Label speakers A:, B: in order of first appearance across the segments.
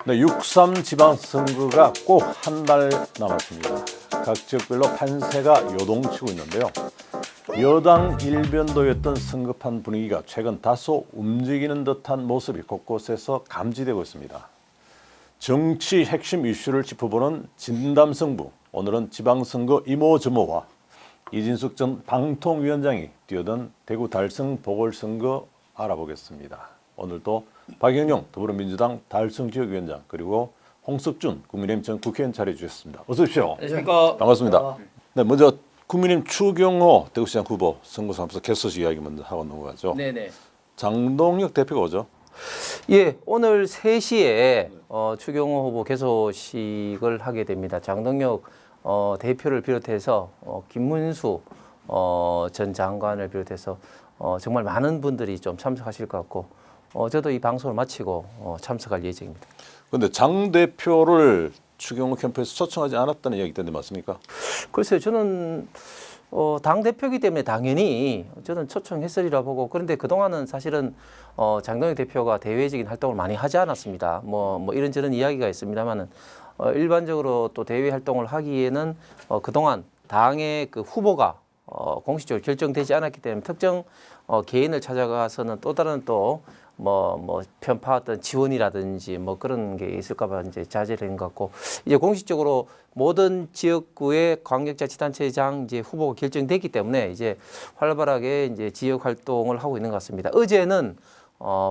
A: 네, 6.3 지방선거가 꼭 한 달 남았습니다. 각 지역별로 판세가 요동치고 있는데요. 여당 일변도였던 성급한 분위기가 최근 다소 움직이는 듯한 모습이 곳곳에서 감지되고 있습니다. 정치 핵심 이슈를 짚어보는 진담승부. 오늘은 지방선거 이모저모와 이진숙 전 방통위원장이 뛰어든 대구 달성 보궐선거 알아보겠습니다. 오늘도 박영영 더불어민주당 달성 지역위원장 그리고 홍석준 국민의힘 전 국회의원 자리해 주셨습니다. 어서 오십시오.
B: 안녕하십니까.
A: 반갑습니다. 네, 먼저 국민의힘 추경호 대구시장 후보 선거사무소 개소식 이야기 먼저 하고 넘어가죠.
B: 네네.
A: 장동혁 대표가 오죠.
B: 예, 오늘 3시에 추경호 후보 개소식을 하게 됩니다. 장동혁 대표를 비롯해서 김문수 전 장관을 비롯해서 정말 많은 분들이 좀 참석하실 것 같고 저도 이 방송을 마치고 참석할 예정입니다.
A: 그런데 장 대표를 추경호 캠프에서 초청하지 않았다는 이야기 있던데 맞습니까?
B: 글쎄요, 저는 당 대표이기 때문에 당연히 저는 초청했으리라 보고, 그런데 그동안은 사실은 장동혁 대표가 대외적인 활동을 많이 하지 않았습니다. 뭐 이런저런 이야기가 있습니다만은 일반적으로 또 대외 활동을 하기에는 그동안 당의 그 후보가 공식적으로 결정되지 않았기 때문에 특정 개인을 찾아가서는 또 다른 또 편파 어떤 지원이라든지 뭐 그런 게 있을까봐 이제 자제를 한 것 같고, 이제 공식적으로 모든 지역구의 광역자치단체장 이제 후보가 결정됐기 때문에 이제 활발하게 이제 지역 활동을 하고 있는 것 같습니다. 어제는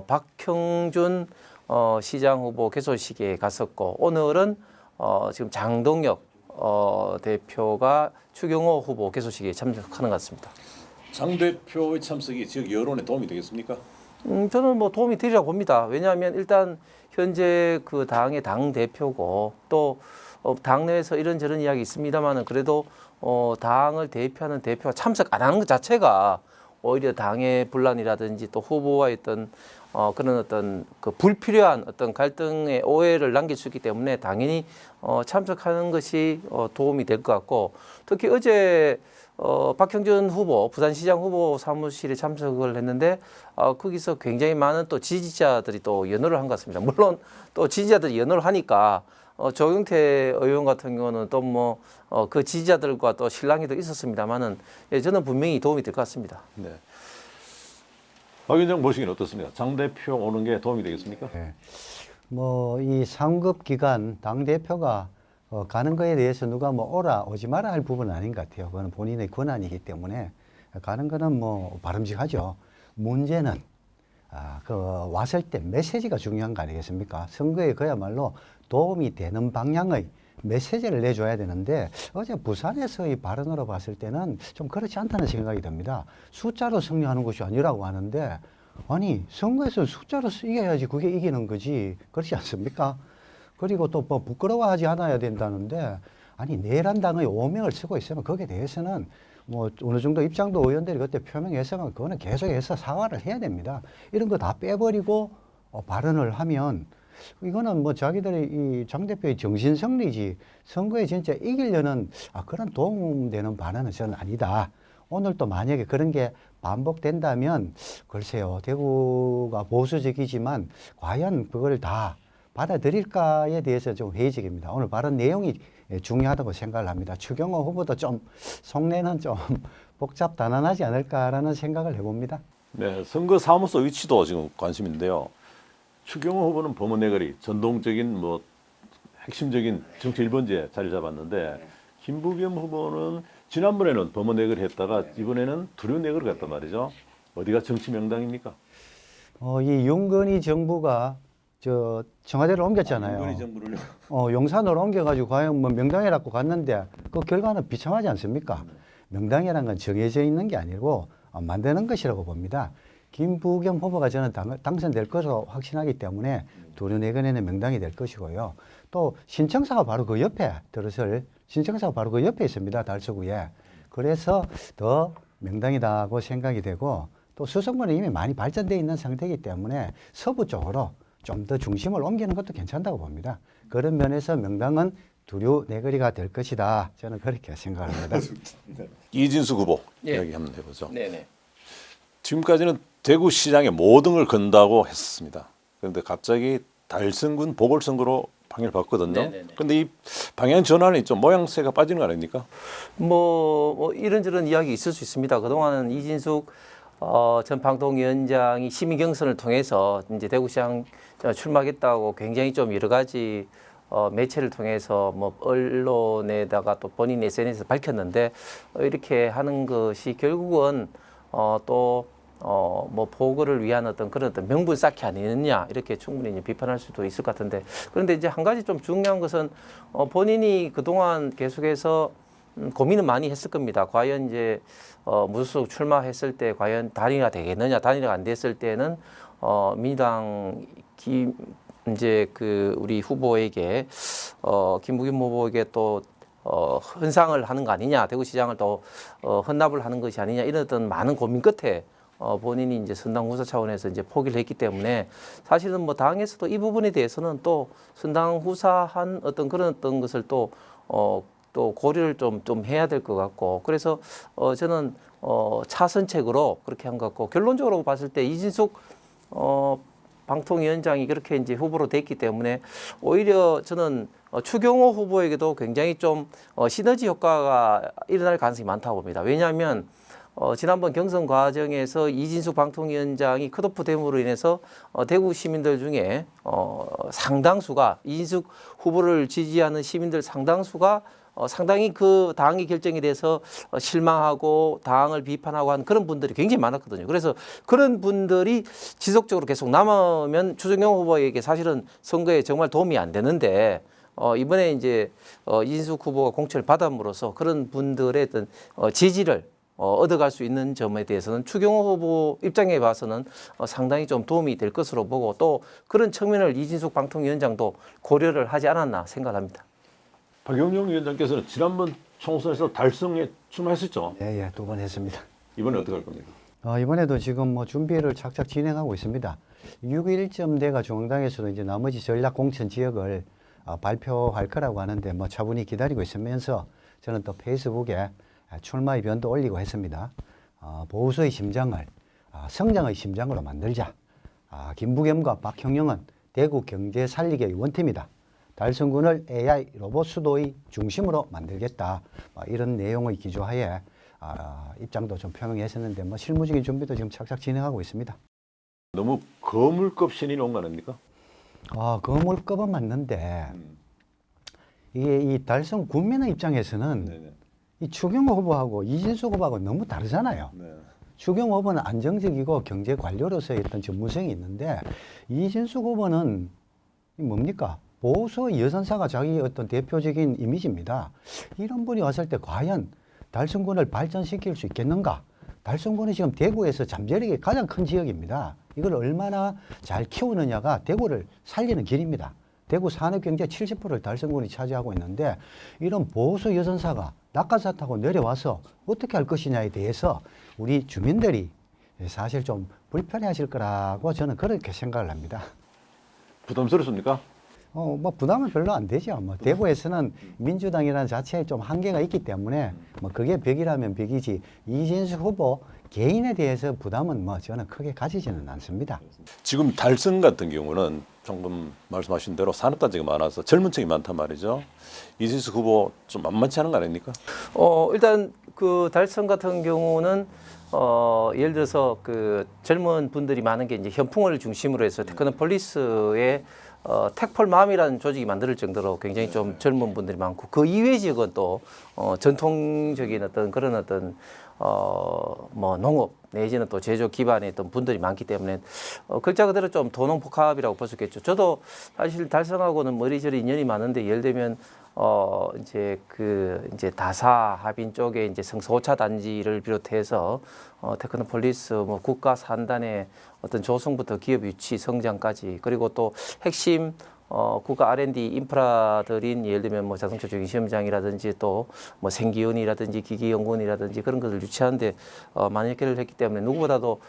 B: 박형준 시장 후보 개소식에 갔었고, 오늘은 지금 장동혁 대표가 추경호 후보 개소식에 참석하는 것 같습니다.
A: 장 대표의 참석이 지역 여론에 도움이 되겠습니까?
B: 저는 뭐 도움이 되리라고 봅니다. 왜냐하면 일단 현재 그 당의 당 대표고 또 당내에서 이런저런 이야기 있습니다만은 그래도 당을 대표하는 대표가 참석 안 하는 것 자체가 오히려 당의 분란이라든지 또 후보와의 어떤 그런 어떤 그 불필요한 어떤 갈등의 오해를 남길 수 있기 때문에 당연히 참석하는 것이 도움이 될 것 같고, 특히 어제 박형준 후보 부산시장 후보 사무실에 참석을 했는데 거기서 굉장히 많은 또 지지자들이 또 연호를 한 것 같습니다. 물론 또 지지자들이 연호를 하니까 조경태 의원 같은 경우는 또 뭐 그 지지자들과 또 실랑이도 있었습니다만은 저는 분명히 도움이 될 것 같습니다.
A: 네. 박 위원장 보시기는 어떻습니까? 장 대표 오는 게 도움이 되겠습니까?
C: 네. 뭐 이 상급 기관 당 대표가 가는 거에 대해서 누가 뭐 오라 오지 마라 할 부분은 아닌 것 같아요. 그건 본인의 권한이기 때문에 가는 거는 뭐 바람직하죠. 문제는 그 왔을 때 메시지가 중요한 거 아니겠습니까? 선거에 그야말로 도움이 되는 방향의 메시지를 내줘야 되는데 어제 부산에서의 발언으로 봤을 때는 좀 그렇지 않다는 생각이 듭니다. 숫자로 승리하는 것이 아니라고 하는데, 아니 선거에서 숫자로 이겨야지 그게 이기는 거지, 그렇지 않습니까? 그리고 또 뭐 부끄러워하지 않아야 된다는데, 아니 내란당의 오명을 쓰고 있으면 거기에 대해서는 뭐 어느 정도 입장도 의원들이 그때 표명했으면 그거는 계속해서 사과를 해야 됩니다. 이런 거 다 빼버리고 발언을 하면 이거는 뭐 자기들의 이 장 대표의 정신승리지, 선거에 진짜 이기려는 그런 도움되는 발언은 저는 아니다. 오늘 또 만약에 그런 게 반복된다면 글쎄요, 대구가 보수적이지만 과연 그걸 다 받아들일까에 대해서 좀 회의적입니다. 오늘 발언 내용이 중요하다고 생각을 합니다. 추경호 후보도 좀 속내는 좀 복잡단안하지 않을까라는 생각을 해봅니다.
A: 네, 선거 사무소 위치도 지금 관심인데요. 추경호 후보는 범어내거리 전통적인 뭐 핵심적인 정치 1번지에 자리 잡았는데, 김부겸 후보는 지난번에는 범어내거리 했다가 이번에는 두려내거리 갔단 말이죠. 어디가 정치 명당입니까?
C: 이 윤건희 정부가 저 청와대를 옮겼잖아요.
A: 윤건희 정부를요?
C: 용산으로 옮겨가지고 과연 뭐 명당이라고 갔는데 그 결과는 비참하지 않습니까? 명당이라는 건 정해져 있는 게 아니고 만드는 것이라고 봅니다. 김부겸 후보가 저는 당선될 것으로 확신하기 때문에 두루내건에는 명당이 될 것이고요. 또 신청사가 바로 그 옆에 들어설 신청사가 바로 그 옆에 있습니다. 달서구에. 그래서 더 명당이다고 생각이 되고, 또 수성구는 이미 많이 발전되어 있는 상태이기 때문에 서부 쪽으로 좀 더 중심을 옮기는 것도 괜찮다고 봅니다. 그런 면에서 명당은 두루내거리가 될 것이다. 저는 그렇게 생각합니다.
A: 이진숙 후보
B: 예.
A: 이야기 한번 해보죠.
B: 네네.
A: 지금까지는 대구시장에 모든 걸 건다고 했었습니다. 그런데 갑자기 달성군 보궐선거로 방해를 받거든요.
B: 네네네.
A: 근데 이 방향 전환이 좀 모양새가 빠지는 거 아닙니까?
B: 뭐 이런저런 이야기 있을 수 있습니다. 그동안은 이진숙 전 방통위원장이 시민 경선을 통해서 이제 대구시장 출마하겠다고 굉장히 좀 여러 가지 매체를 통해서 뭐 언론에다가 또 본인 SNS에서 밝혔는데 이렇게 하는 것이 결국은 뭐 보궐을 위한 어떤 그런 어떤 명분 쌓기 아니느냐 이렇게 충분히 이제 비판할 수도 있을 것 같은데 그런데 이제 한 가지 좀 중요한 것은 본인이 그동안 계속해서 고민은 많이 했을 겁니다. 과연 이제 무소속 출마했을 때 과연 단일화 되겠느냐, 단일화가 안 됐을 때는 민주당 이제 그 우리 후보에게 김부겸 후보에게 또 헌상을 하는 거 아니냐, 대구시장을 또 헌납을 하는 것이 아니냐 이런 어떤 많은 고민 끝에 본인이 이제 선당 후사 차원에서 이제 포기를 했기 때문에 사실은 뭐 당에서도 이 부분에 대해서는 또 선당 후사한 어떤 그런 어떤 것을 또 고려를 좀 해야 될 것 같고 그래서 저는 차선책으로 그렇게 한 것 같고 결론적으로 봤을 때 이진숙 방통위원장이 그렇게 이제 후보로 됐기 때문에 오히려 저는 추경호 후보에게도 굉장히 좀 시너지 효과가 일어날 가능성이 많다고 봅니다. 왜냐하면 지난번 경선 과정에서 이진숙 방통위원장이 컷오프 됨으로 인해서 대구 시민들 중에 상당수가 이진숙 후보를 지지하는 시민들 상당수가 상당히 그 당의 결정에 대해서 실망하고 당을 비판하고 하는 그런 분들이 굉장히 많았거든요. 그래서 그런 분들이 지속적으로 계속 남으면 추정경 후보에게 사실은 선거에 정말 도움이 안 되는데 이번에 이제 이진숙 후보가 공천을 받음으로써 그런 분들의 어떤 지지를 얻어갈 수 있는 점에 대해서는 추경호 후보 입장에 봐서는 상당히 좀 도움이 될 것으로 보고 또 그런 측면을 이진숙 방통위원장도 고려를 하지 않았나 생각합니다.
A: 박영용 위원장께서는 지난번 총선에서 달성에 출마했었죠.
C: 예, 2번 했습니다.
A: 이번에 어떻게 할 겁니까?
C: 이번에도 지금 뭐 준비를 착착 진행하고 있습니다. 6.1점대가 중앙당에서도 이제 나머지 전략 공천 지역을 발표할 거라고 하는데 뭐 차분히 기다리고 있으면서 저는 또 페이스북에 출마 의견도 올리고 했습니다. 보수의 심장을 성장의 심장으로 만들자. 김부겸과 박형영은 대구 경제 살리기의 원팀이다. 달성군을 AI 로봇 수도의 중심으로 만들겠다. 이런 내용의 기조하에 입장도 좀 표명했었는데 뭐 실무적인 준비도 지금 착착 진행하고 있습니다.
A: 너무 거물급 신이 온 거 아닙니까?
C: 거물급은 맞는데 이게 이 달성 군민의 입장에서는
A: 네네.
C: 이 추경호 후보하고 이진숙 후보하고 너무 다르잖아요.
A: 네.
C: 추경호 후보는 안정적이고 경제 관료로서의 어떤 전문성이 있는데 이진숙 후보는 뭡니까? 보수 여선사가 자기의 어떤 대표적인 이미지입니다. 이런 분이 왔을 때 과연 달성군을 발전시킬 수 있겠는가? 달성군이 지금 대구에서 잠재력이 가장 큰 지역입니다. 이걸 얼마나 잘 키우느냐가 대구를 살리는 길입니다. 대구 산업경제 70%를 달성군이 차지하고 있는데 이런 보수 여선사가 낙하산 타고 내려와서 어떻게 할 것이냐에 대해서 우리 주민들이 사실 좀 불편해하실 거라고 저는 그렇게 생각을 합니다.
A: 부담스럽습니까?
C: 뭐 부담은 별로 안 되죠. 뭐 대구에서는 민주당이라는 자체에 좀 한계가 있기 때문에 뭐 그게 벽이라면 벽이지 이진숙 후보 개인에 대해서 부담은 뭐 저는 크게 가지지는 않습니다.
A: 지금 달성 같은 경우는 방금 말씀하신 대로 산업단지가 많아서 젊은 층이 많단 말이죠. 이진숙 후보 좀 만만치 않은 거 아닙니까?
B: 일단 그 달성 같은 경우는 예를 들어서 그 젊은 분들이 많은 게 이제 현풍을 중심으로 해서 테크노폴리스의 택폴맘이라는 조직이 만들 정도로 굉장히 좀 젊은 분들이 많고 그 이외 지역은 또 전통적인 어떤 그런 어떤 뭐 농업 내지는 또 제조 기반의 어떤 분들이 많기 때문에 글자 그대로 좀 도농복합이라고 볼 수 있겠죠. 저도 사실 달성하고는 머리저리 인연이 많은데 예를 들면 이제 다사 하빈 쪽에 이제 성소차 단지를 비롯해서 테크노폴리스 뭐 국가 산단의 어떤 조성부터 기업 유치 성장까지 그리고 또 핵심 국가 R&D 인프라들인 예를 들면 뭐 자동차 조기 시험장이라든지 또 뭐 생기원이라든지 기기연구원이라든지 그런 것을 유치하는데 많은 역할을 했기 때문에 누구보다도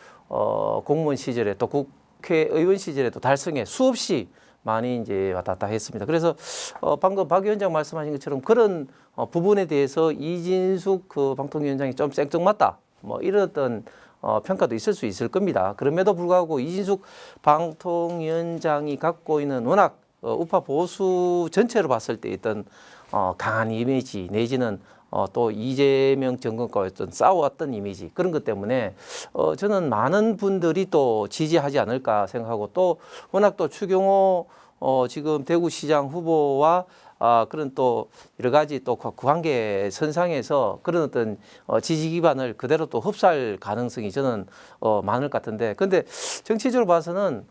B: 공무원 시절에 또 국회의원 시절에도 달성에 수없이 많이 이제 왔다 갔다 했습니다. 그래서 방금 박 위원장 말씀하신 것처럼 그런 부분에 대해서 이진숙 그 방통위원장이 좀 생뚱맞다. 뭐 이런 어떤 평가도 있을 수 있을 겁니다. 그럼에도 불구하고 이진숙 방통위원장이 갖고 있는 워낙 우파 보수 전체로 봤을 때 있던 강한 이미지 내지는 또 이재명 정권과 어떤 싸워왔던 이미지 그런 것 때문에 저는 많은 분들이 또 지지하지 않을까 생각하고 또 워낙 또 추경호 지금 대구시장 후보와 그런 또 여러 가지 또 그 관계 선상에서 그런 어떤 지지 기반을 그대로 또 흡수할 가능성이 저는 많을 것 같은데 근데 정치적으로 봐서는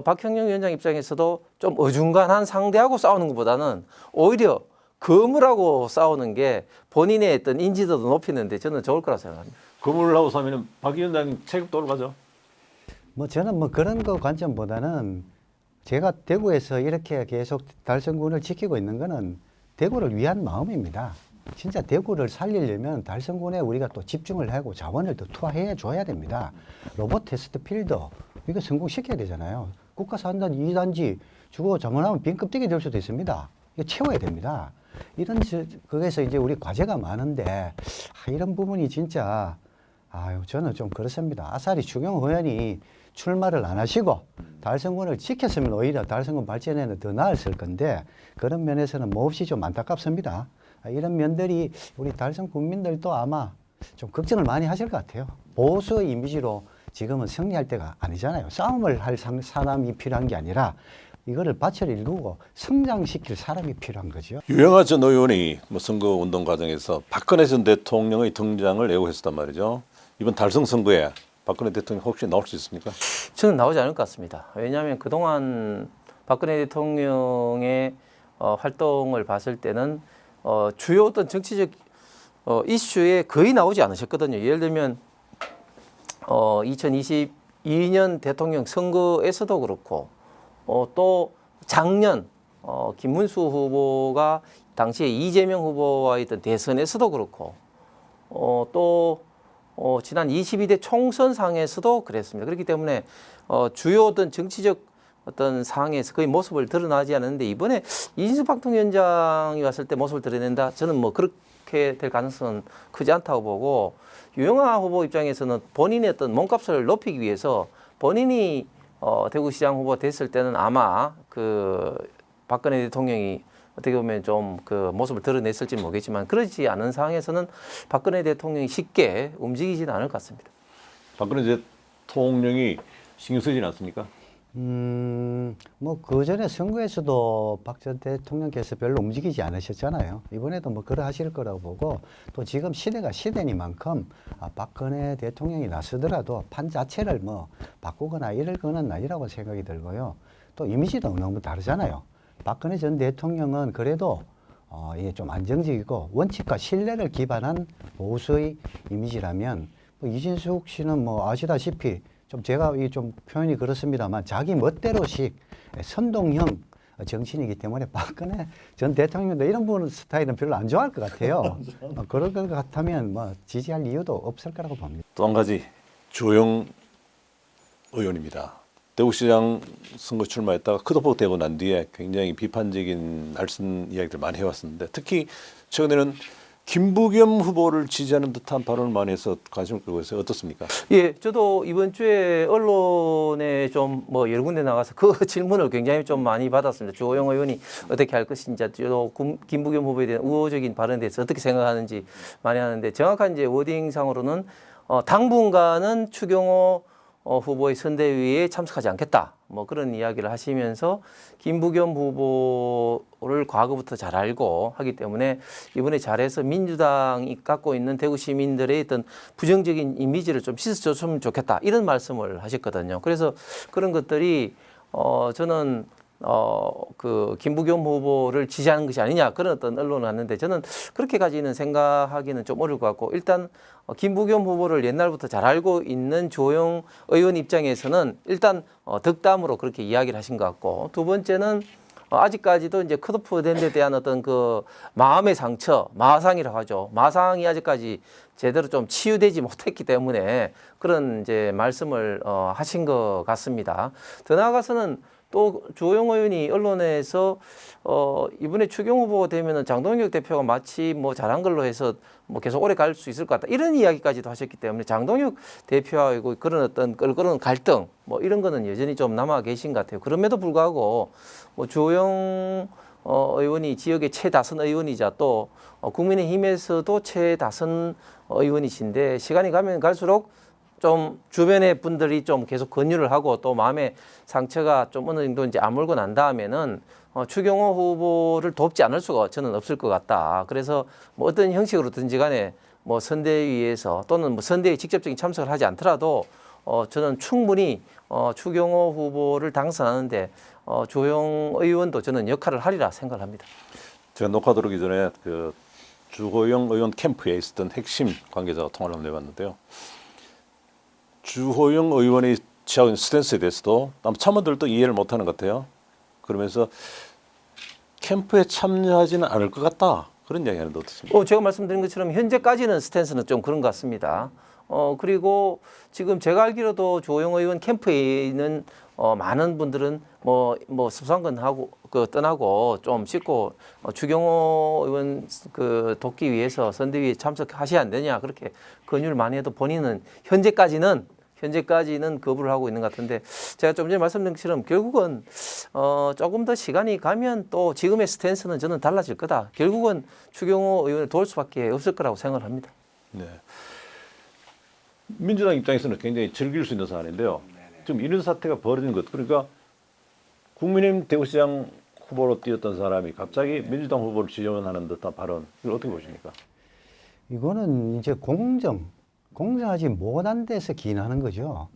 B: 박형영 위원장 입장에서도 좀 어중간한 상대하고 싸우는 것보다는 오히려 거물하고 싸우는 게 본인의 어떤 인지도도 높이는데 저는 좋을 거라고 생각합니다.
A: 거물하고 싸우면 박 위원장 체급도 올라가죠.
C: 뭐 저는 뭐 그런 거 관점보다는 제가 대구에서 이렇게 계속 달성군을 지키고 있는 거는 대구를 위한 마음입니다. 진짜 대구를 살리려면 달성군에 우리가 또 집중을 하고 자원을 더 투하해 줘야 됩니다. 로봇 테스트 필더 이거 성공시켜야 되잖아요. 국가산단 2단지 주고 장원하면 빈 껍데기 될 수도 있습니다. 이거 채워야 됩니다. 이런 거기서 이제 우리 과제가 많은데 이런 부분이 진짜 저는 좀 그렇습니다. 아싸리 추경호 의원이 출마를 안 하시고 달성군을 지켰으면 오히려 달성군 발전에는 더 나았을 건데 그런 면에서는 몹시 좀 안타깝습니다. 이런 면들이 우리 달성 국민들도 아마 좀 걱정을 많이 하실 것 같아요. 보수 이미지로 지금은 승리할 때가 아니잖아요. 싸움을 할 사람이 필요한 게 아니라 이거를 밭을 일구고 성장시킬 사람이 필요한 거죠.
A: 유영하 전 의원이 선거운동 과정에서 박근혜 전 대통령의 등장을 애호했었단 말이죠. 이번 달성 선거에 박근혜 대통령 혹시 나올 수 있습니까?
B: 저는 나오지 않을 것 같습니다. 왜냐하면 그동안 박근혜 대통령의 활동을 봤을 때는 주요 어떤 정치적 이슈에 거의 나오지 않으셨거든요. 예를 들면 2022년 대통령 선거에서도 그렇고 또 작년 김문수 후보가 당시에 이재명 후보와 있던 대선에서도 그렇고 또 지난 22대 총선상에서도 그랬습니다. 그렇기 때문에 주요 어떤 정치적 어떤 상황에서 거의 모습을 드러나지 않았는데 이번에 이진숙 방통위원장이 왔을 때 모습을 드러낸다. 저는 뭐 그렇게 될 가능성은 크지 않다고 보고 유영하 후보 입장에서는 본인의 어떤 몸값을 높이기 위해서 본인이 대구시장 후보가 됐을 때는 아마 그 박근혜 대통령이 어떻게 보면 좀 그 모습을 드러냈을지 모르겠지만 그렇지 않은 상황에서는 박근혜 대통령이 쉽게 움직이지는 않을 것 같습니다.
A: 박근혜 대통령이 신경 쓰진 않습니까?
C: 뭐 그전에 선거에서도 박 전 대통령께서 별로 움직이지 않으셨잖아요. 이번에도 뭐 그러하실 거라고 보고 또 지금 시대가 시대니만큼 박근혜 대통령이 나서더라도 판 자체를 뭐 바꾸거나 이럴 거는 아니라고 생각이 들고요. 또 이미지도 너무 다르잖아요. 박근혜 전 대통령은 그래도 이게 좀 안정적이고 원칙과 신뢰를 기반한 보수의 이미지라면 뭐 이진숙 씨는 뭐 아시다시피 좀 제가 이 좀 표현이 그렇습니다만 자기 멋대로식 선동형 정치인이기 때문에 박근혜 전 대통령도 이런 분 스타일은 별로 안 좋아할 것 같아요. 그럴 것 같다면 뭐 지지할 이유도 없을 거라고 봅니다.
A: 또 한 가지 조영 의원입니다. 대구시장 선거 출마했다가 컷오프 되고 난 뒤에 굉장히 비판적인 날선 이야기들 많이 해왔었는데 특히 최근에는 김부겸 후보를 지지하는 듯한 발언을 많이 해서 관심을 끌고 있어요. 어떻습니까?
B: 예, 저도 이번 주에 언론에 좀 뭐 여러 군데 나가서 그 질문을 굉장히 좀 많이 받았습니다. 조영 의원이 어떻게 할 것인지, 또 김부겸 후보에 대한 우호적인 발언에 대해서 어떻게 생각하는지 많이 하는데 정확한 이제 워딩상으로는 당분간은 추경호 후보의 선대위에 참석하지 않겠다. 뭐 그런 이야기를 하시면서 김부겸 후보를 과거부터 잘 알고 하기 때문에 이번에 잘해서 민주당이 갖고 있는 대구 시민들의 어떤 부정적인 이미지를 좀 씻어줬으면 좋겠다. 이런 말씀을 하셨거든요. 그래서 그런 것들이 저는 그 김부겸 후보를 지지하는 것이 아니냐 그런 어떤 언론을 왔는데 저는 그렇게까지는 생각하기는 좀 어려울 것 같고 일단 김부겸 후보를 옛날부터 잘 알고 있는 조영 의원 입장에서는 일단 덕담으로 그렇게 이야기를 하신 것 같고 두 번째는 아직까지도 이제 컷오프 된 데 대한 어떤 그 마음의 상처, 마상이라고 하죠. 마상이 아직까지 제대로 좀 치유되지 못했기 때문에 그런 이제 말씀을 하신 것 같습니다. 더 나아가서는 또 주호영 의원이 언론에서 이번에 추경 후보 되면은 장동혁 대표가 마치 뭐 잘한 걸로 해서 뭐 계속 오래 갈 수 있을 것 같다 이런 이야기까지도 하셨기 때문에 장동혁 대표하고 그런 어떤 그런 갈등 뭐 이런 거는 여전히 좀 남아 계신 것 같아요. 그럼에도 불구하고 뭐 주호영 의원이 지역의 최다선 의원이자 또 국민의힘에서도 최다선 의원이신데 시간이 가면 갈수록 좀 주변의 분들이 좀 계속 권유를 하고 또 마음에 상처가 좀 어느 정도 이제 아물고 난 다음에는 추경호 후보를 돕지 않을 수가 저는 없을 것 같다. 그래서 뭐 어떤 형식으로든지 간에 뭐 선대위에서 또는 뭐 선대위 직접적인 참석을 하지 않더라도 저는 충분히 추경호 후보를 당선하는데 주호영 의원도 저는 역할을 하리라 생각을 합니다.
A: 제가 녹화 들어오기 전에 그 주호영 의원 캠프에 있었던 핵심 관계자와 통화를 한번 해봤는데요. 주호영 의원이 취하고 있는 스탠스에 대해서도 아마 참모들도 이해를 못하는 것 같아요. 그러면서 캠프에 참여하지는 않을 것 같다. 그런 이야기 하는데 어떻습니까?
B: 제가 말씀드린 것처럼 현재까지는 스탠스는 좀 그런 것 같습니다. 그리고 지금 제가 알기로도 주호영 의원 캠프에 있는 많은 분들은 뭐 수상근하고 떠나고 좀 씻고 추경호 의원 그 돕기 위해서 선대위에 참석하셔야 안 되냐 그렇게 권유를 많이 해도 본인은 현재까지는 거부를 하고 있는 것 같은데 제가 좀 전에 말씀드린 것처럼 결국은 조금 더 시간이 가면 또 지금의 스탠스는 저는 달라질 거다. 결국은 추경호 의원을 도울 수밖에 없을 거라고 생각을 합니다.
A: 네. 민주당 입장에서는 굉장히 즐길 수 있는 사안인데요. 지금 이런 사태가 벌어진 것, 그러니까 국민의힘 대구시장 후보로 뛰었던 사람이 갑자기 민주당 후보를 지원하는 듯한 발언, 이걸 어떻게 보십니까?
C: 이거는 이제 공정하지 못한 데서 기인하는 거죠.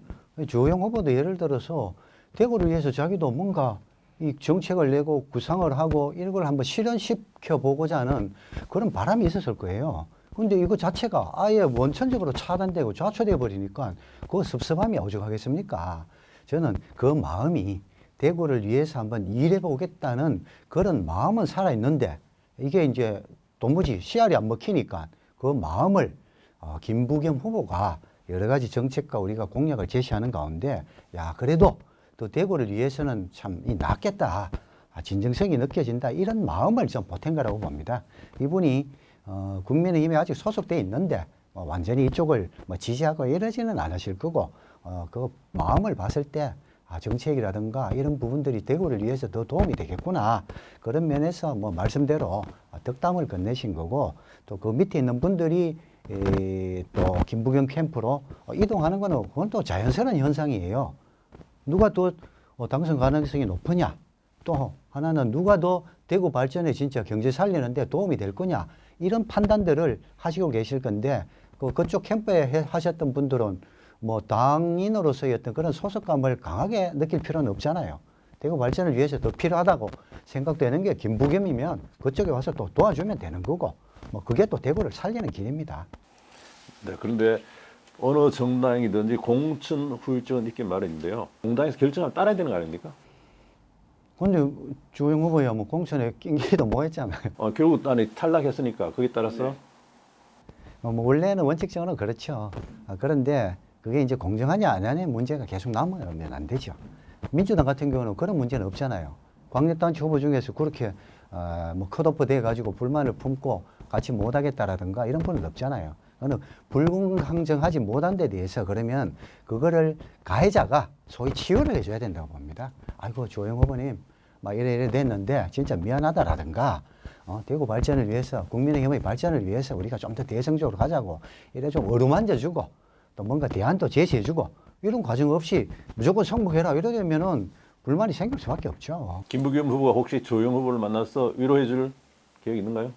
C: 주호영 후보도 예를 들어서 대구를 위해서 자기도 뭔가 이 정책을 내고 구상을 하고 이런 걸 한번 실현시켜 보고자 하는 그런 바람이 있었을 거예요. 근데 이거 자체가 아예 원천적으로 차단되고 좌초돼 버리니까 그 섭섭함이 오죽하겠습니까? 저는 그 마음이 대구를 위해서 한번 일해 보겠다는 그런 마음은 살아 있는데 이게 이제 도무지 씨알이 안 먹히니까 그 마음을 김부겸 후보가 여러 가지 정책과 우리가 공약을 제시하는 가운데 야 그래도 또 대구를 위해서는 참 낫겠다. 진정성이 느껴진다. 이런 마음을 좀 보탠 거라고 봅니다. 이분이 국민의힘에 아직 소속돼 있는데 완전히 이쪽을 지지하고 이러지는 않으실 거고 그 마음을 봤을 때 정책이라든가 이런 부분들이 대구를 위해서 더 도움이 되겠구나. 그런 면에서 말씀대로 덕담을 건네신 거고 또 그 밑에 있는 분들이 또 김부겸 캠프로 이동하는 거는 그건 또 자연스러운 현상이에요. 누가 또 당선 가능성이 높으냐? 또 하나는 누가 더 대구 발전에 진짜 경제 살리는데 도움이 될 거냐? 이런 판단들을 하시고 계실 건데 그쪽 캠프에 하셨던 분들은 당인으로서의 어떤 그런 소속감을 강하게 느낄 필요는 없잖아요. 대구 발전을 위해서 더 필요하다고 생각되는 게 김부겸이면 그쪽에 와서 또 도와주면 되는 거고 그게 또 대구를 살리는 길입니다.
A: 네, 그런데 어느 정당이든지 공천 후유증은 있긴 마련인데요. 공당에서 결정을 따라야 되는 거 아닙니까?
C: 근데 주호영 후보야 공천에 낀기도 뭐 했잖아요.
A: 결국 탈락했으니까 거기에 따라서
C: 원래는 원칙적으로 그렇죠. 그런데 그게 이제 공정하냐 안 하냐의 문제가 계속 남으면 안 되죠. 민주당 같은 경우는 그런 문제는 없잖아요. 광역단체 후보 중에서 그렇게 컷오프 돼가지고 불만을 품고 같이 못하겠다라든가 이런 분은 없잖아요. 어느 불공정하지 못한 데 대해서 그러면 그거를 가해자가 소위 치유를 해줘야 된다고 봅니다. 아이고 주호영 후보님 이래 됐는데 진짜 미안하다라든가 대구 발전을 위해서 국민의힘의 발전을 위해서 우리가 좀 더 대성적으로 가자고 이래 좀 어루만져주고 또 뭔가 대안도 제시해주고 이런 과정 없이 무조건 성공해라 이러려면은 불만이 생길 수밖에 없죠.
A: 김부겸 후보가 혹시 주호영 후보를 만나서 위로해줄 계획 있는가요?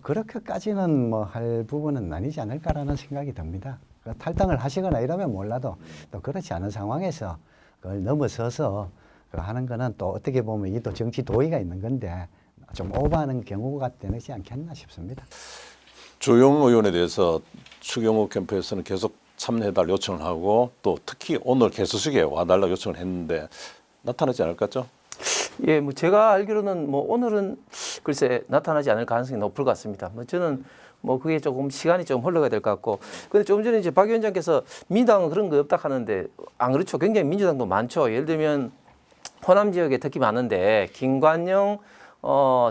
C: 그렇게까지는 할 부분은 아니지 않을까라는 생각이 듭니다. 탈당을 하시거나 이러면 몰라도 또 그렇지 않은 상황에서 그걸 넘어서서 하는 거는 또 어떻게 보면 이게 또 정치 도의가 있는 건데 좀 오버하는 경우가 되지 않겠나 싶습니다.
A: 주호영 의원에 대해서 추경호 캠프에서는 계속 참여해달 요청을 하고 또 특히 오늘 개소식에 와달라 요청을 했는데 나타나지 않을 것 같죠?
B: 예, 제가 알기로는 오늘은 글쎄 나타나지 않을 가능성이 높을 것 같습니다. 저는 그게 조금 시간이 좀 흘러가야 될 것 같고. 근데 조금 전에 이제 박 위원장께서 민주당은 그런 거 없다 하는데 안 그렇죠. 굉장히 민주당도 많죠. 예를 들면 호남 지역에 특히 많은데 김관영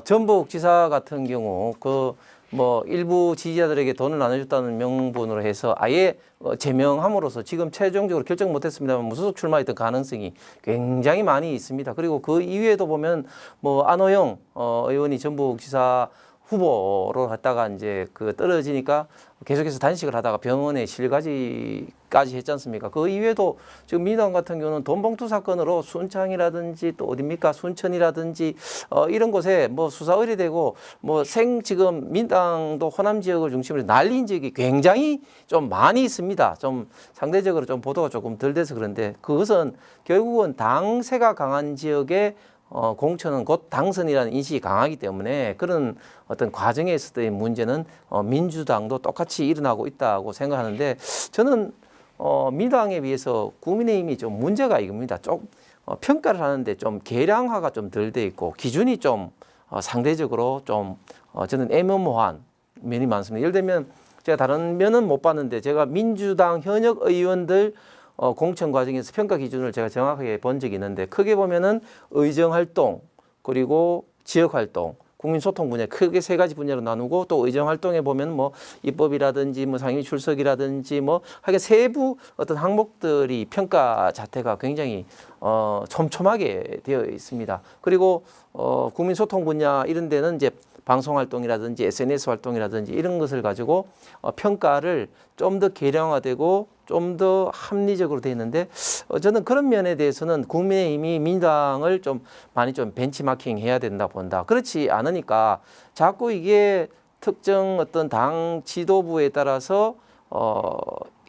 B: 전북지사 같은 경우 그 뭐 일부 지지자들에게 돈을 나눠줬다는 명분으로 해서 아예 제명함으로써 지금 최종적으로 결정 못했습니다만 무소속 출마했던 가능성이 굉장히 많이 있습니다. 그리고 그 이후에도 보면 뭐 안호영 의원이 전북지사 후보로 갔다가 이제 그 떨어지니까 계속해서 단식을 하다가 병원에 실가지까지 했지 않습니까? 그 이외에도 지금 민주당 같은 경우는 돈봉투 사건으로 순창이라든지 또 어딥니까? 순천이라든지 이런 곳에 뭐 수사 의뢰되고 뭐 지금 민주당도 호남 지역을 중심으로 날린 지역이 굉장히 좀 많이 있습니다. 좀 상대적으로 좀 보도가 조금 덜 돼서 그런데 그것은 결국은 당세가 강한 지역에 공천은 곧 당선이라는 인식이 강하기 때문에 그런 어떤 과정에 있었던 문제는 민주당도 똑같이 일어나고 있다고 생각하는데 저는 민주당에 비해서 국민의힘이 좀 문제가 이겁니다. 좀 평가를 하는데 좀 계량화가 좀 덜 돼 있고 기준이 좀 상대적으로 좀 저는 애매모호한 면이 많습니다. 예를 들면 제가 다른 면은 못 봤는데 제가 민주당 현역 의원들 공천 과정에서 평가 기준을 제가 정확하게 본 적이 있는데 크게 보면은 의정 활동 그리고 지역 활동 국민 소통 분야 크게 세 가지 분야로 나누고 또 의정 활동에 보면 뭐 입법이라든지 뭐 상임 출석이라든지 뭐 하여간 세부 어떤 항목들이 평가 자체가 굉장히 촘촘하게 되어 있습니다. 그리고 국민 소통 분야 이런 데는 이제 방송 활동이라든지 SNS 활동이라든지 이런 것을 가지고 평가를 좀 더 계량화되고 좀 더 합리적으로 돼 있는데 저는 그런 면에 대해서는 국민의힘이 민주당을 좀 많이 좀 벤치마킹 해야 된다 본다. 그렇지 않으니까 자꾸 이게 특정 어떤 당 지도부에 따라서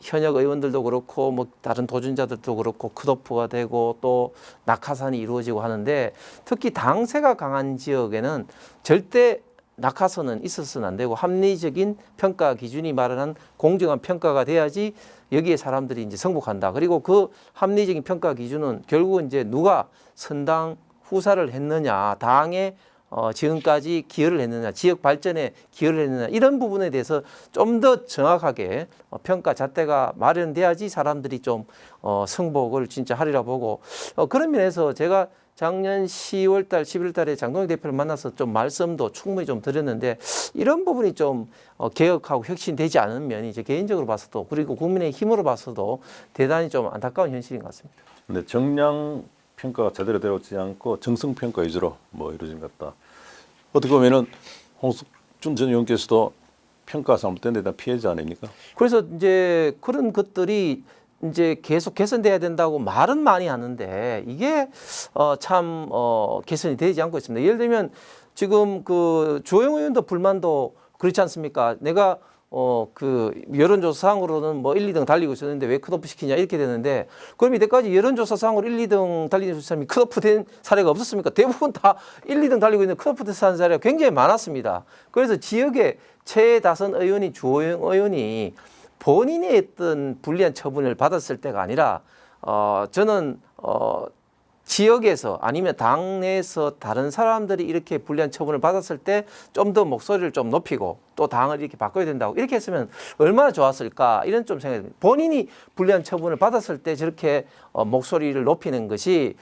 B: 현역 의원들도 그렇고 뭐 다른 도전자들도 그렇고 컷오프가 되고 또 낙하산이 이루어지고 하는데 특히 당세가 강한 지역에는 절대 낙하선은 있어서는 안 되고 합리적인 평가 기준이 마련한 공정한 평가가 돼야지 여기에 사람들이 이제 승복한다. 그리고 그 합리적인 평가 기준은 결국은 이제 누가 선당 후사를 했느냐, 당에 지금까지 기여를 했느냐, 지역 발전에 기여를 했느냐 이런 부분에 대해서 좀 더 정확하게 평가 잣대가 마련돼야지 사람들이 좀 승복을 진짜 하리라 보고 그런 면에서 제가 작년 10월 달, 11월 달에 장동혁 대표를 만나서 좀 말씀도 충분히 좀 드렸는데 이런 부분이 좀 개혁하고 혁신되지 않은 면이 제 개인적으로 봐서도 그리고 국민의 힘으로 봐서도 대단히 좀 안타까운 현실인 것 같습니다.
A: 근데 정량 평가가 제대로 되지 않고 정성 평가 위주로 뭐 이루어진 것 같다. 어떻게 보면은 홍석준 전 의원께서도 평가 잘못된 데다 피해자 아닙니까?
B: 그래서 이제 그런 것들이 이제 계속 개선돼야 된다고 말은 많이 하는데 이게 참 개선이 되지 않고 있습니다. 예를 들면 지금 그 주호영 의원도 불만도 그렇지 않습니까? 내가 그 여론조사상으로는 뭐 1, 2등 달리고 있었는데 왜 컷오프 시키냐 이렇게 되는데 그럼 이때까지 여론조사상으로 1, 2등 달리는 사람이 컷오프 된 사례가 없었습니까? 대부분 다 1, 2등 달리고 있는 컷오프 된 사례가 굉장히 많았습니다. 그래서 지역의 최다선 의원이 주호영 의원이 본인이 했던 불리한 처분을 받았을 때가 아니라 저는 지역에서 아니면 당내에서 다른 사람들이 이렇게 불리한 처분을 받았을 때 좀 더 목소리를 좀 높이고 또 당을 이렇게 바꿔야 된다고 이렇게 했으면 얼마나 좋았을까 이런 좀 생각이 듭니다. 본인이 불리한 처분을 받았을 때 저렇게 목소리를 높이는 것이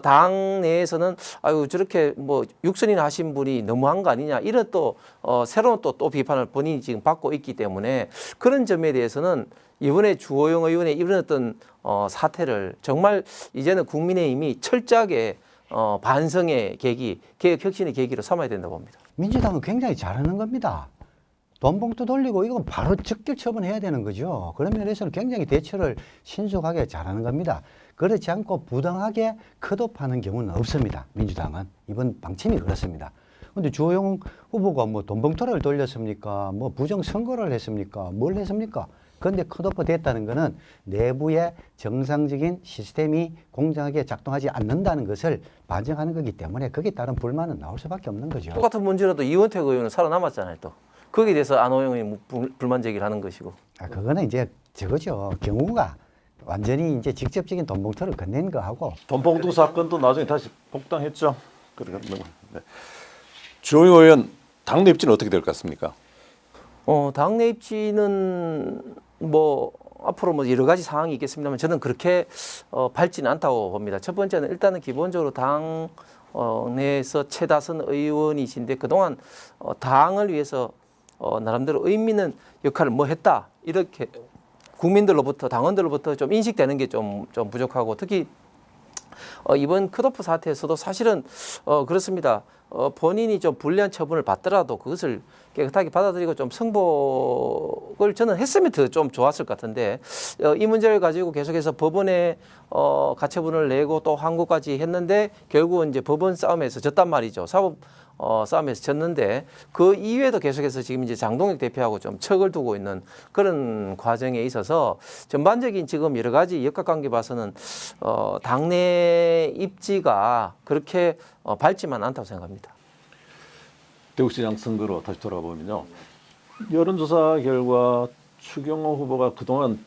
B: 당내에서는 아유 저렇게 뭐 육선이나 하신 분이 너무한 거 아니냐 이런 또 새로운 또 비판을 본인이 지금 받고 있기 때문에 그런 점에 대해서는 이번에 주호영 의원의 이런 어떤 사태를 정말 이제는 국민의힘이 철저하게 반성의 계기, 개혁 혁신의 계기로 삼아야 된다고 봅니다.
C: 민주당은 굉장히 잘하는 겁니다. 돈 봉투 돌리고 이건 바로 즉결 처분해야 되는 거죠. 그런 면에서는 굉장히 대처를 신속하게 잘하는 겁니다. 그렇지 않고 부당하게 컷오프하는 경우는 없습니다. 민주당은 이번 방침이 그렇습니다. 근데 주호영 후보가 뭐 돈 봉투를 돌렸습니까? 뭐 부정 선거를 했습니까? 뭘 했습니까? 그런데 컷오프 됐다는 것은 내부의 정상적인 시스템이 공정하게 작동하지 않는다는 것을 반증하는 거기 때문에 거기에 따른 불만은 나올 수밖에 없는 거죠.
B: 똑같은 문제라도 이원택 의원은 살아남았잖아요. 또 거기에 대해서 안호영 의원이 불만 제기를 하는 것이고.
C: 그거는 이제 저거죠. 경우가 완전히 이제 직접적인 돈 봉투를 건넨 거하고
A: 돈봉투 사건도 나중에 다시 복당했죠. 네. 주호영 의원 당내 입지는 어떻게 될 것 같습니까?
B: 당내 입지는 뭐 앞으로 뭐 여러 가지 상황이 있겠습니다만 저는 그렇게 밝지는 않다고 봅니다. 첫 번째는 일단은 기본적으로 당 내에서 최다선 의원이신데 그동안 당을 위해서 나름대로 의미 있는 역할을 뭐 했다 이렇게 국민들로부터 당원들로부터 좀 인식되는 게 좀 부족하고 특히 이번 컷오프 사태에서도 사실은 그렇습니다. 본인이 좀 불리한 처분을 받더라도 그것을 깨끗하게 받아들이고 좀 승복을 저는 했으면 더 좀 좋았을 것 같은데 이 문제를 가지고 계속해서 법원에 가처분을 내고 또 항고까지 했는데 결국은 이제 법원 싸움에서 졌단 말이죠. 사법 싸움에서 졌는데 그 이후에도 계속해서 지금 이제 장동혁 대표하고 좀 척을 두고 있는 그런 과정에 있어서 전반적인 지금 여러 가지 역학관계 봐서는 당내 입지가 그렇게 밝지만 않다고 생각합니다.
A: 대구시장 선거로 다시 돌아보면요. 여론조사 결과 추경호 후보가 그동안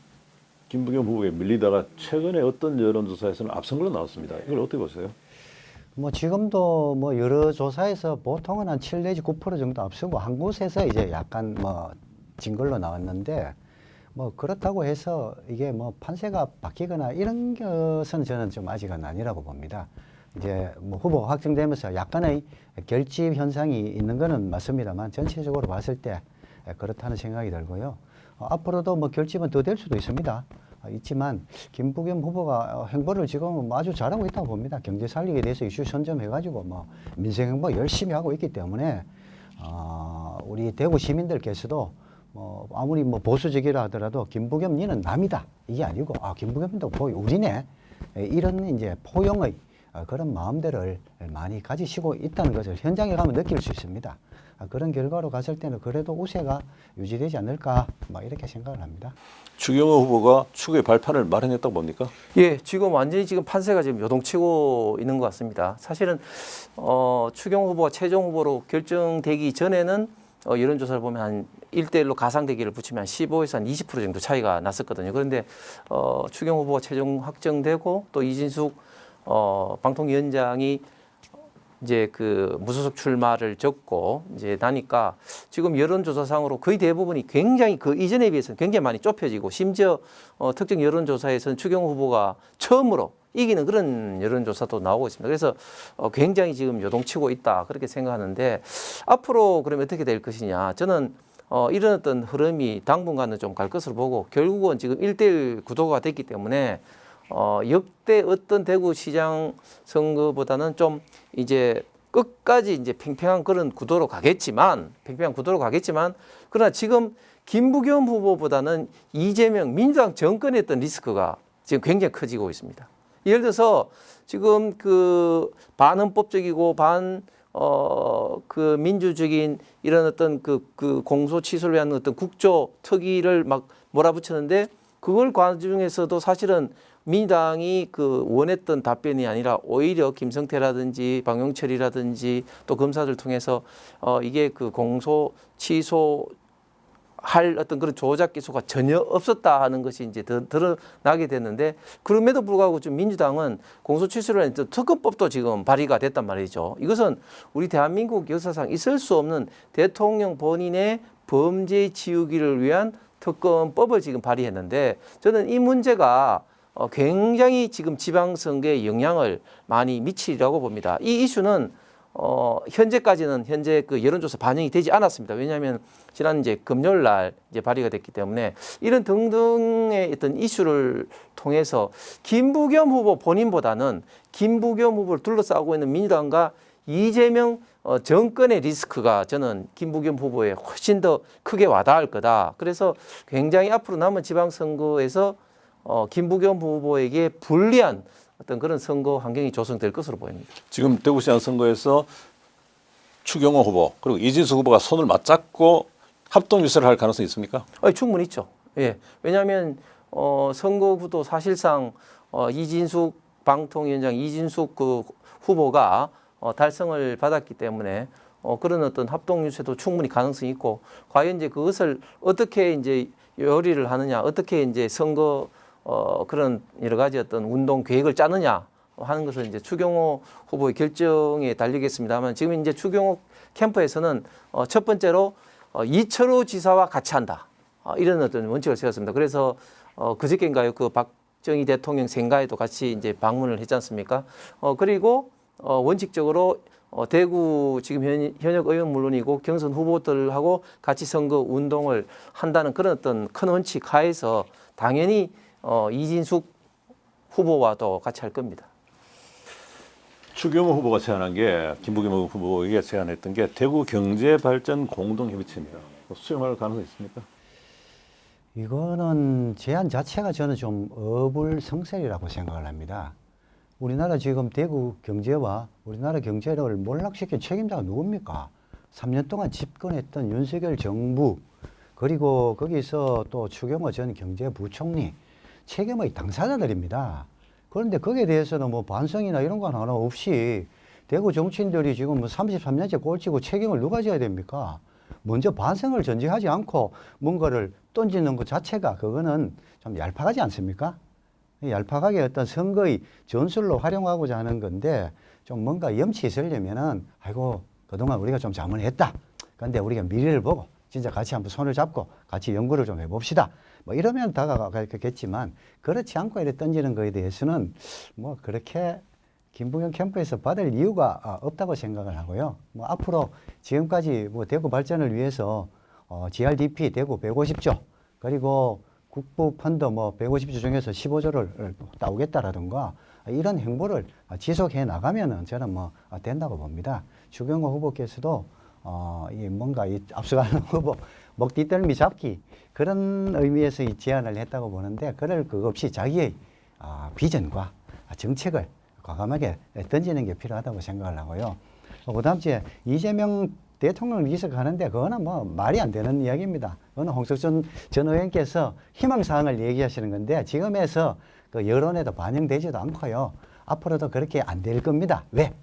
A: 김부겸 후보에 밀리다가 최근에 어떤 여론조사에서는 앞선 걸로 나왔습니다. 이걸 어떻게 보세요?
C: 뭐 지금도 뭐 여러 조사에서 보통은 한 7 내지 9% 정도 앞서고 한 곳에서 이제 약간 뭐 진 걸로 나왔는데 뭐 그렇다고 해서 이게 뭐 판세가 바뀌거나 이런 것은 저는 좀 아직은 아니라고 봅니다. 이제 뭐 후보가 확정되면서 약간의 결집 현상이 있는 거는 맞습니다만 전체적으로 봤을 때 그렇다는 생각이 들고요. 앞으로도 뭐 결집은 더 될 수도 있습니다. 있지만 김부겸 후보가 행보를 지금 아주 잘하고 있다고 봅니다. 경제 살리기에 대해서 이슈 선점해가지고 뭐 민생 행보 열심히 하고 있기 때문에 우리 대구 시민들께서도 뭐 아무리 뭐 보수적이라 하더라도 김부겸 니는 남이다 이게 아니고 김부겸도 우리네 이런 이제 포용의 그런 마음들을 많이 가지시고 있다는 것을 현장에 가면 느낄 수 있습니다. 그런 결과로 갔을 때는 그래도 우세가 유지되지 않을까 이렇게 생각을 합니다.
A: 추경호 후보가 추후에 발판을 마련했다고 봅니까?
B: 예, 지금 완전히 지금 판세가 지금 요동치고 있는 것 같습니다. 사실은 추경호 후보가 최종 후보로 결정되기 전에는 여론조사를 보면 한 1대1로 가상대기를 붙이면 한 15에서 한 20% 정도 차이가 났었거든요. 그런데 추경호 후보가 최종 확정되고 또 이진숙 방통위원장이 이제 그 무소속 출마를 적고 이제 나니까 지금 여론조사상으로 거의 대부분이 굉장히 그 이전에 비해서는 굉장히 많이 좁혀지고 심지어 특정 여론조사에서는 추경호 후보가 처음으로 이기는 그런 여론조사도 나오고 있습니다. 그래서 굉장히 지금 요동치고 있다 그렇게 생각하는데 앞으로 그러면 어떻게 될 것이냐 저는 이런 어떤 흐름이 당분간은 좀 갈 것으로 보고 결국은 지금 1대1 구도가 됐기 때문에 역대 어떤 대구시장 선거보다는 좀 이제 끝까지 이제 팽팽한 그런 구도로 가겠지만 그러나 지금 김부겸 후보보다는 이재명 민주당 정권에 어떤 리스크가 지금 굉장히 커지고 있습니다. 예를 들어서 지금 그 반헌법적이고 그 민주적인 이런 어떤 그 공소 취소를 위한 어떤 국조 특위를 막 몰아붙였는데 그걸 과정에서도 사실은 민주당이 그 원했던 답변이 아니라 오히려 김성태라든지 방용철이라든지 또 검사들 통해서 이게 그 공소 취소 할 어떤 그런 조작 기소가 전혀 없었다 하는 것이 이제 드러나게 됐는데 그럼에도 불구하고 좀 민주당은 공소 취소를 했는데 특검법도 지금 발의가 됐단 말이죠. 이것은 우리 대한민국 역사상 있을 수 없는 대통령 본인의 범죄 지우기를 위한 특검법을 지금 발의했는데 저는 이 문제가 굉장히 지금 지방선거에 영향을 많이 미치리라고 봅니다. 이 이슈는 현재까지는 그 여론조사 반영이 되지 않았습니다. 왜냐하면 지난 이제 금요일 날 이제 발의가 됐기 때문에 이런 등등의 어떤 이슈를 통해서 김부겸 후보 본인보다는 김부겸 후보를 둘러싸고 있는 민주당과 이재명 정권의 리스크가 저는 김부겸 후보에 훨씬 더 크게 와닿을 거다. 그래서 굉장히 앞으로 남은 지방선거에서 김부겸 후보에게 불리한 어떤 그런 선거 환경이 조성될 것으로 보입니다.
A: 지금 대구시장 선거에서 추경호 후보 그리고 이진숙 후보가 손을 맞잡고 합동 유세를 할 가능성이 있습니까?
B: 충분히 있죠. 예. 왜냐하면 선거구도 사실상 이진숙 방통위원장 이진숙 그 후보가 달성을 받았기 때문에 그런 어떤 합동 유세도 충분히 가능성이 있고 과연 이제 그것을 어떻게 이제 요리를 하느냐, 어떻게 이제 선거 그런 여러 가지 어떤 운동 계획을 짜느냐 하는 것은 이제 추경호 후보의 결정에 달리겠습니다만 지금 이제 추경호 캠프에서는 첫 번째로 이철우 지사와 같이 한다. 이런 어떤 원칙을 세웠습니다. 그래서 그저께인가요? 그 박정희 대통령 생가에도 같이 이제 방문을 했지 않습니까? 그리고 원칙적으로 대구 지금 현역 의원 물론이고 경선 후보들하고 같이 선거 운동을 한다는 그런 어떤 큰 원칙 하에서 당연히 이진숙 후보와도 같이 할 겁니다.
A: 추경호 후보가 제안한 게 김부겸 후보에게 제안했던 게 대구 경제발전 공동협의체입니다. 수용할 가능성이 있습니까?
C: 이거는 제안 자체가 저는 좀 어불성설이라고 생각을 합니다. 우리나라 지금 대구 경제와 우리나라 경제를 몰락시킨 책임자가 누굽니까? 3년 동안 집권했던 윤석열 정부, 그리고 거기서 또 추경호 전 경제부총리, 책임의 당사자들입니다. 그런데 거기에 대해서는 뭐 반성이나 이런 건 하나 없이 대구 정치인들이 지금 뭐 33년째 꼴찌고 책임을 누가 져야 됩니까? 먼저 반성을 전제하지 않고 뭔가를 던지는 것 자체가 그거는 좀 얄팍하지 않습니까? 얄팍하게 어떤 선거의 전술로 활용하고자 하는 건데 좀 뭔가 염치 있으려면은 아이고 그동안 우리가 좀 잘못했다. 그런데 우리가 미래를 보고 진짜 같이 한번 손을 잡고 같이 연구를 좀 해봅시다. 뭐 이러면 다가가겠지만 그렇지 않고 이렇게 던지는 거에 대해서는 뭐 그렇게 김부겸 캠프에서 받을 이유가 없다고 생각을 하고요. 뭐 앞으로 지금까지 뭐 대구 발전을 위해서 GRDP 대구 150조 그리고 국부 펀드 뭐 150조 중에서 15조를 따오겠다라든가 이런 행보를 지속해 나가면은 저는 뭐 된다고 봅니다. 추경호 후보께서도 이 뭔가 이 앞서가는 후보 목 뒷덜미 잡기 그런 의미에서 이 제안을 했다고 보는데 그럴 것 없이 자기의 비전과 정책을 과감하게 던지는 게 필요하다고 생각을 하고요. 그 다음 주에 이재명 대통령을 위해서 가는데 그거는 뭐 말이 안 되는 이야기입니다. 그거는 홍석천 전 의원께서 희망사항을 얘기하시는 건데 지금에서 그 여론에도 반영되지도 않고요. 앞으로도 그렇게 안 될 겁니다. 왜?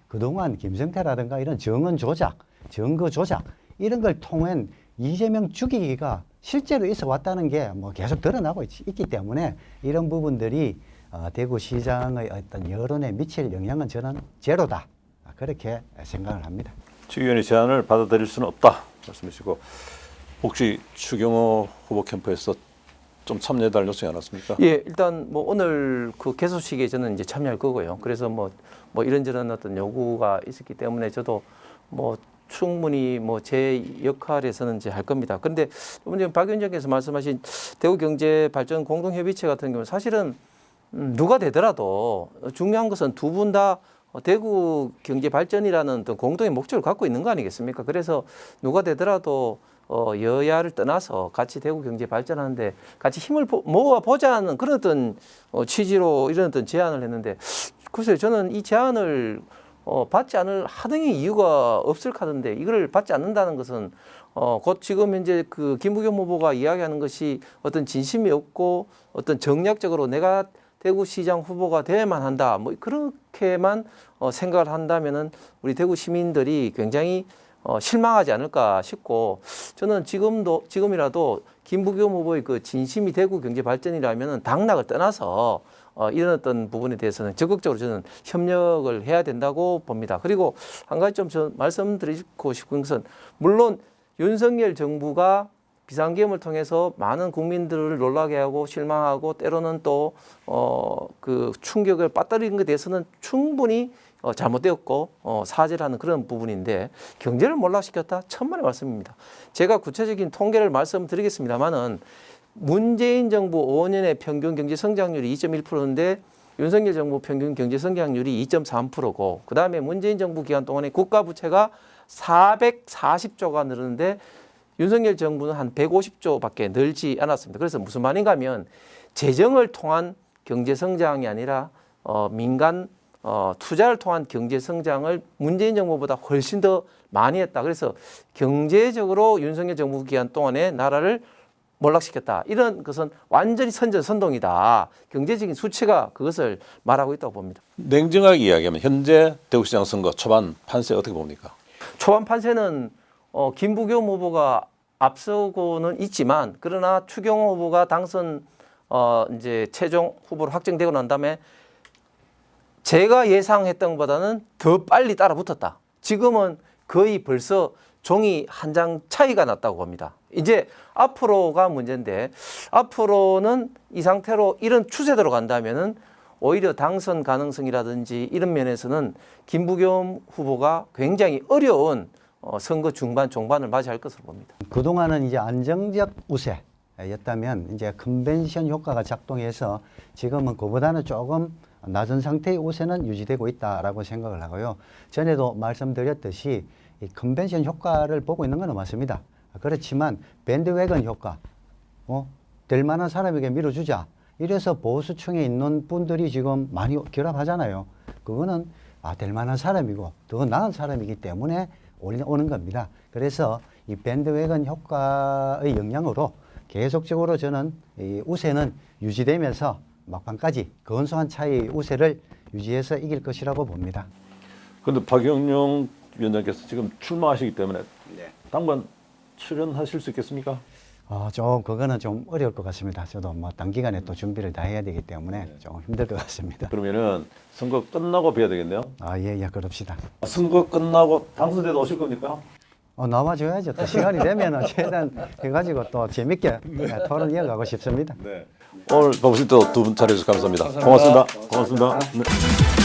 C: 그동안 김성태라든가 이런 정언 조작, 증거 조작 이런 걸 통한 이재명 죽이기가 실제로 있어 왔다는 게 뭐 계속 드러나고 있기 때문에 이런 부분들이 대구시장의 어떤 여론에 미칠 영향은 저는 제로다. 그렇게 생각을 합니다.
A: 추 의원의 제안을 받아들일 수는 없다 말씀이시고 혹시 추경호 후보 캠프에서 좀 참여해달라는 요청이 안 왔습니까?
B: 예, 일단 뭐 오늘 그 개소식에 저는 이제 참여할 거고요. 그래서 뭐 이런저런 어떤 요구가 있었기 때문에 저도 뭐 충분히 뭐 제 역할에서는 이제 할 겁니다. 그런데 이번 박 위원장께서 말씀하신 대구경제발전 공동협의체 같은 경우는 사실은 누가 되더라도 중요한 것은 두 분 다 대구 경제 발전이라는 어떤 공동의 목적을 갖고 있는 거 아니겠습니까? 그래서 누가 되더라도 여야를 떠나서 같이 대구 경제 발전하는데 같이 힘을 모아 보자는 그런 어떤 취지로 이런 어떤 제안을 했는데 글쎄요, 저는 이 제안을 받지 않을 하등의 이유가 없을 카던데 이걸 받지 않는다는 것은 곧 지금 현재 그 김부겸 후보가 이야기하는 것이 어떤 진심이 없고 어떤 정략적으로 내가 대구시장 후보가 돼야만 한다. 뭐 그렇게만 생각을 한다면은 우리 대구 시민들이 굉장히 실망하지 않을까 싶고 저는 지금이라도 김부겸 후보의 그 진심이 대구 경제 발전이라면은 당락을 떠나서 이런 어떤 부분에 대해서는 적극적으로 저는 협력을 해야 된다고 봅니다. 그리고 한 가지 좀 저 말씀드리고 싶은 것은 물론 윤석열 정부가 비상계엄을 통해서 많은 국민들을 놀라게 하고 실망하고 때로는 또 그 충격을 빠뜨린 것에 대해서는 충분히 잘못되었고 사죄를 하는 그런 부분인데 경제를 몰락시켰다? 천만의 말씀입니다. 제가 구체적인 통계를 말씀드리겠습니다마는 문재인 정부 5년의 평균 경제 성장률이 2.1%인데 윤석열 정부 평균 경제 성장률이 2.3%고 그다음에 문재인 정부 기간 동안에 국가 부채가 440조가 늘었는데 윤석열 정부는 한 150조밖에 늘지 않았습니다. 그래서 무슨 말인가 하면 재정을 통한 경제 성장이 아니라 민간 투자를 통한 경제 성장을 문재인 정부보다 훨씬 더 많이 했다. 그래서 경제적으로 윤석열 정부 기간 동안에 나라를 몰락시켰다. 이런 것은 완전히 선전선동이다. 경제적인 수치가 그것을 말하고 있다고 봅니다.
A: 냉정하게 이야기하면 현재 대구시장 선거 초반 판세 어떻게 봅니까?
B: 초반 판세는 김부겸 후보가 앞서고는 있지만 그러나 추경호 후보가 당선 이제 최종 후보로 확정되고 난 다음에 제가 예상했던 것보다는 더 빨리 따라붙었다. 지금은 거의 벌써 종이 한 장 차이가 났다고 봅니다. 이제 앞으로가 문제인데 앞으로는 이 상태로 이런 추세대로 간다면은 오히려 당선 가능성이라든지 이런 면에서는 김부겸 후보가 굉장히 어려운 선거 중반 종반을 맞이할 것으로 봅니다.
C: 그동안은 이제 안정적 우세였다면 이제 컨벤션 효과가 작동해서 지금은 그보다는 조금 낮은 상태의 우세는 유지되고 있다라고 생각을 하고요. 전에도 말씀드렸듯이 이 컨벤션 효과를 보고 있는 건 맞습니다. 그렇지만 밴드웨건 효과, 될 만한 사람에게 밀어주자. 이래서 보수층에 있는 분들이 지금 많이 결합하잖아요. 그거는 될 만한 사람이고 더 나은 사람이기 때문에 오는 겁니다. 그래서 이 밴드웨건 효과의 영향으로 계속적으로 저는 이 우세는 유지되면서 막판까지 근소한 차이의 우세를 유지해서 이길 것이라고 봅니다.
A: 그런데 박영용 위원장께서 지금 출마하시기 때문에 당번 출연하실 수 있겠습니까?
C: 좀 그거는 좀 어려울 것 같습니다. 저도 뭐 단기간에 또 준비를 다 해야 되기 때문에 좀 힘들 것 같습니다.
A: 그러면은 선거 끝나고 뵈야 되겠네요.
C: 예, 그럽시다.
A: 선거 끝나고 당선돼도 오실 겁니까?
C: 나와줘야죠. 또 시간이 되면은 최대한 해가지고 또 재밌게 토론 이어가고 싶습니다.
A: 오늘 바쁘실 때 두 분 차려주셔서 감사합니다. 고맙습니다. 고맙습니다. 네.